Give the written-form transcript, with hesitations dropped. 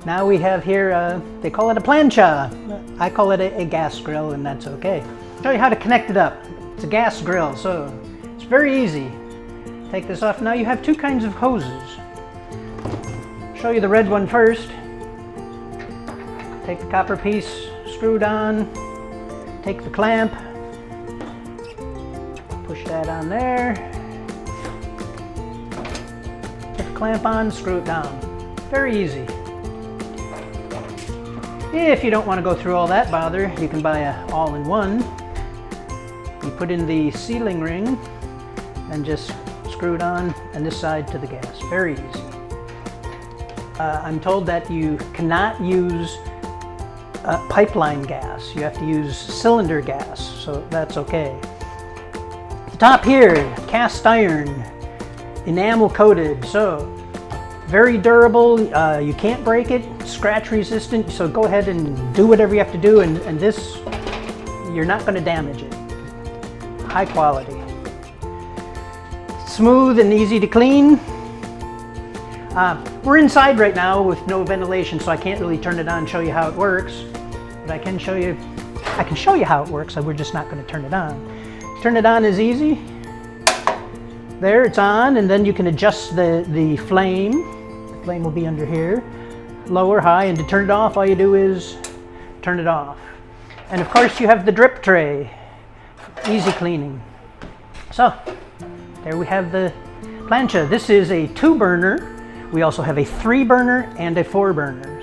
Now we have here, they call it a plancha. I call it a gas grill, and that's okay. I'll show you how to connect it up. It's a gas grill, so it's very easy. Take this off. Now you have two kinds of hoses. Show you the red one first. Take the copper piece, screw it on, take the clamp, push that on there, put the clamp on, screw it down. Very easy. If you don't want to go through all that bother, you can buy a all-in-one. You put in the sealing ring and just screw it on and this side to the gas. Very easy. I'm told that you cannot use pipeline gas. You have to use cylinder gas, so that's okay. The top here, cast iron, enamel coated, so very durable. You can't break it, scratch resistant, so go ahead and do whatever you have to do, and this, you're not going to damage it. High quality. Smooth and easy to clean. We're inside right now with no ventilation, so I can't really turn it on and show you how it works. But I can show you how it works, so we're just not going to turn it on. Turn it on is easy. There, it's on, and then you can adjust the flame. The flame will be under here. Lower, high, and to turn it off, all you do is turn it off. And of course, you have the drip tray. Easy cleaning. So, there we have the plancha. This is a 2-burner. We also have a 3-burner and a 4-burner.